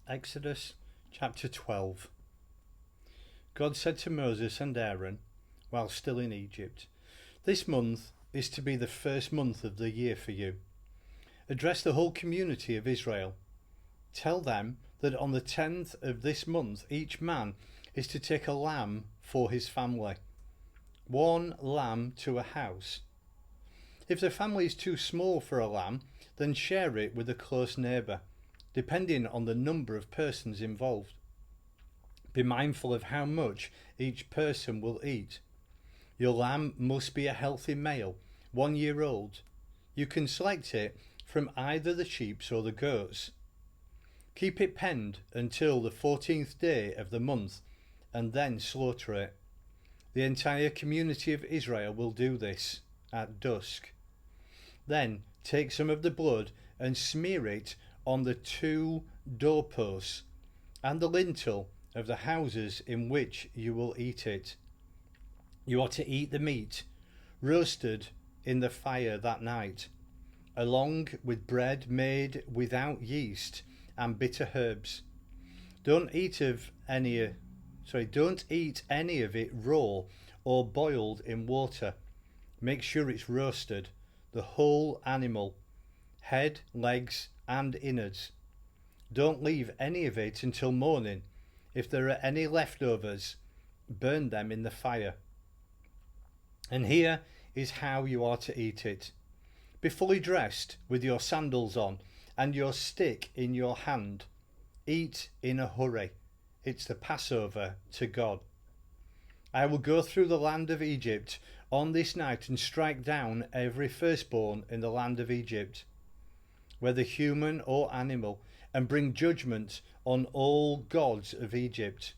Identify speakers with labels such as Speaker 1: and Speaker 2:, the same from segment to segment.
Speaker 1: Exodus chapter 12. God said to Moses and Aaron, while still in Egypt, "This month is to be the first month of the year for you. Address the whole community of Israel. Tell them that on the 10th of this month each man is to take a lamb for his family, one lamb to a house. If the family is too small for a lamb, then share it with a close neighbour, depending on the number of persons involved. Be mindful of how much each person will eat. Your lamb must be a healthy male, 1 year old. You can select it from either the sheep or the goats. Keep it penned until the 14th day of the month, and then slaughter it. The entire community of Israel will do this at dusk. Then take some of the blood and smear it on the 2 doorposts and the lintel of the houses in which you will eat it. You are to eat the meat roasted in the fire that night, along with bread made without yeast and bitter herbs. Don't eat any of it raw or boiled in water. Make sure it's roasted, the whole animal, head, legs and innards. Don't leave any of it until morning. If there are any leftovers, burn them in the fire. And here is how you are to eat it. Be fully dressed with your sandals on and your stick in your hand. Eat in a hurry. It's the Passover to God. I will go through the land of Egypt on this night and strike down every firstborn in the land of Egypt, whether human or animal, and bring judgment on all gods of Egypt.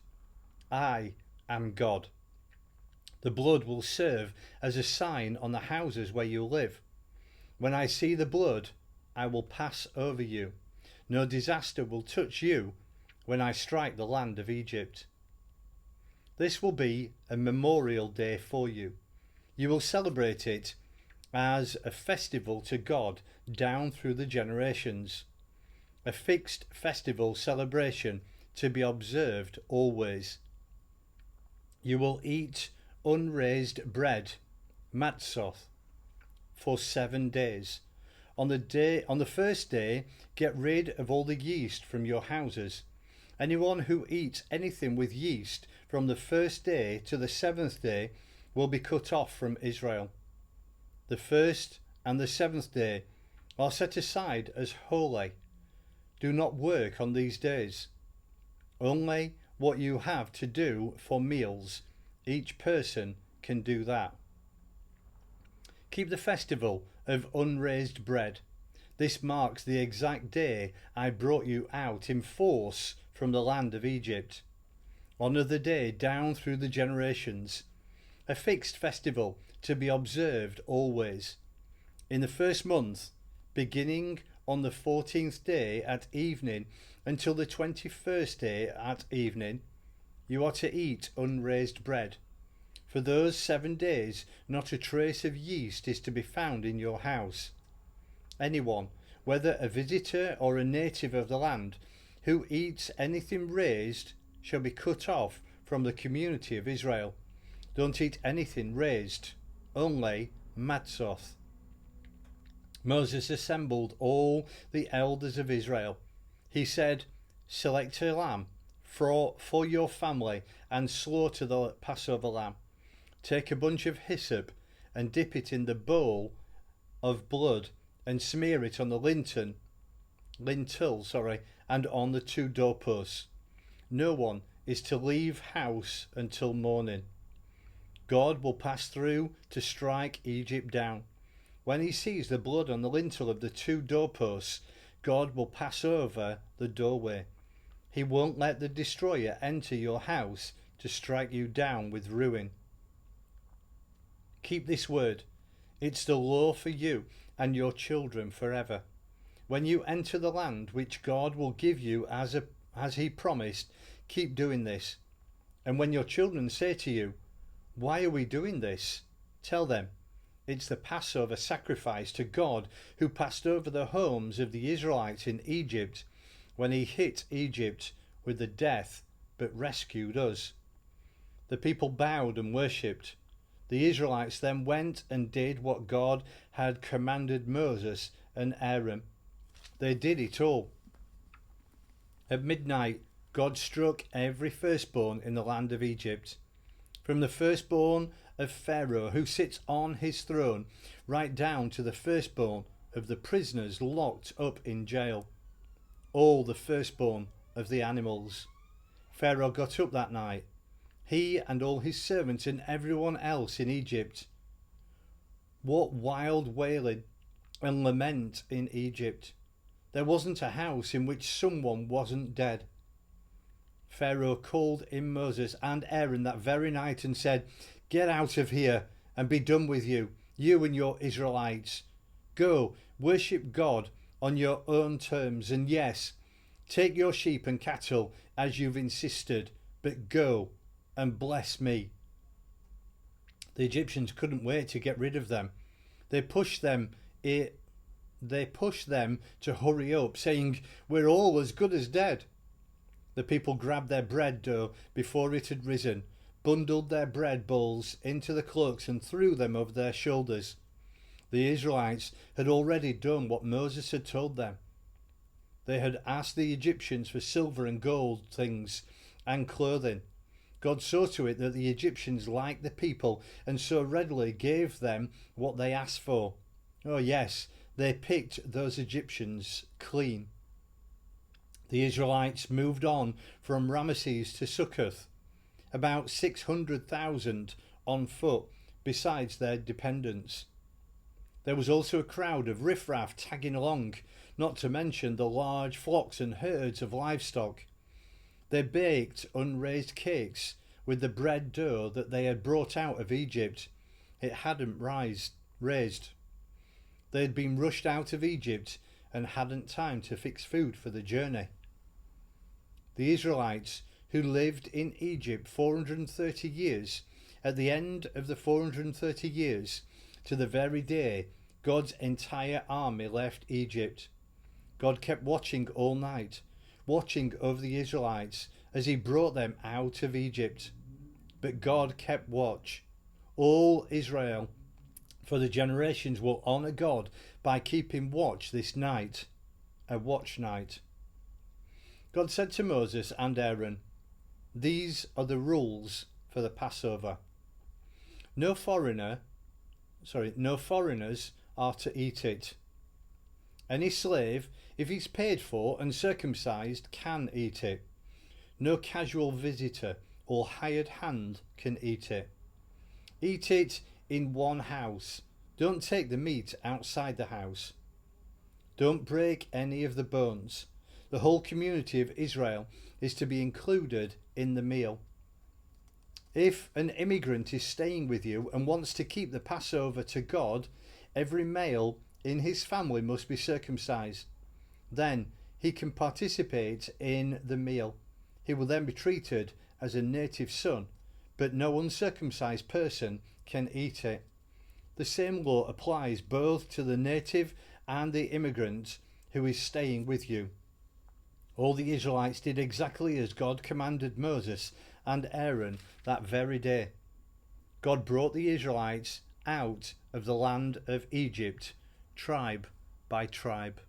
Speaker 1: I am God. The blood will serve as a sign on the houses where you live. When I see the blood, I will pass over you. No disaster will touch you when I strike the land of Egypt. This will be a memorial day for you. You will celebrate it as a festival to God down through the generations. A fixed festival celebration to be observed always. You will eat unraised bread, matzoth, for 7 days. On the first day, get rid of all the yeast from your houses. Anyone who eats anything with yeast from the first day to the 7th day will be cut off from Israel. The first and the 7th day are set aside as holy. Do not work on these days. Only what you have to do for meals, each person can do that. Keep the festival of unraised bread. This marks the exact day I brought you out in force from the land of Egypt. Honour the day down through the generations. A fixed festival to be observed always. In the first month, beginning on the 14th day at evening until the 21st day at evening, you are to eat unraised bread. For those 7 days, not a trace of yeast is to be found in your house. Anyone, whether a visitor or a native of the land, who eats anything raised shall be cut off from the community of Israel. Don't eat anything raised, only matzoth. Moses assembled all the elders of Israel. He said, "Select a lamb for your family and slaughter the Passover lamb. Take a bunch of hyssop and dip it in the bowl of blood and smear it on the lintel, and on the 2 doorposts. No one is to leave house until morning. God will pass through to strike Egypt down. When he sees the blood on the lintel of the 2 doorposts, God will pass over the doorway. He won't let the destroyer enter your house to strike you down with ruin. Keep this word. It's the law for you and your children forever. When you enter the land which God will give you as he promised, keep doing this. And when your children say to you, 'Why are we doing this?' tell them, 'It's the Passover-sacrifice to God who passed over the homes of the Israelites in Egypt when he hit Egypt with the death but rescued us. The people bowed and worshipped. The Israelites then went and did what God had commanded Moses and Aaron. They did it all. At midnight, God struck every firstborn in the land of Egypt, from the firstborn of Pharaoh, who sits on his throne, right down to the firstborn of the prisoners locked up in jail, all the firstborn of the animals. Pharaoh got up that night, he and all his servants and everyone else in Egypt. What wild wailing and lament in Egypt! There wasn't a house in which someone wasn't dead. Pharaoh called in Moses and Aaron that very night and said, "Get out of here and be done with you, you and your Israelites. Go, worship God on your own terms, and yes, take your sheep and cattle as you've insisted, but go and bless me." The Egyptians couldn't wait to get rid of them. They pushed them to hurry up, saying, "We're all as good as dead." The people grabbed their bread dough before it had risen, bundled their bread bowls into the cloaks and threw them over their shoulders. The Israelites had already done what Moses had told them. They had asked the Egyptians for silver and gold things and clothing. God saw to it that the Egyptians liked the people and so readily gave them what they asked for. Oh yes, they picked those Egyptians clean. The Israelites moved on from Rameses to Succoth, about 600,000 on foot, besides their dependents. There was also a crowd of riffraff tagging along, not to mention the large flocks and herds of livestock. They baked unraised cakes with the bread dough that they had brought out of Egypt. It hadn't raised. They had been rushed out of Egypt and hadn't time to fix food for the journey. The Israelites, who lived in Egypt 430 years, at the end of the 430 years, to the very day, God's entire army left Egypt. God kept watching all night, watching over the Israelites as he brought them out of Egypt. But God kept watch. All Israel for the generations will honour God by keeping watch this night, a watch night. God said to Moses and Aaron, "These are the rules for the Passover. No foreigners are to eat it. Any slave, if he's paid for and circumcised, can eat it. No casual visitor or hired hand can eat it. Eat it in one house. Don't take the meat outside the house. Don't break any of the bones. The whole community of Israel is to be included in the meal. If an immigrant is staying with you and wants to keep the Passover to God, every male in his family must be circumcised. Then he can participate in the meal. He will then be treated as a native son, but no uncircumcised person can eat it. The same law applies both to the native and the immigrant who is staying with you." All the Israelites did exactly as God commanded Moses and Aaron that very day. God brought the Israelites out of the land of Egypt, tribe by tribe.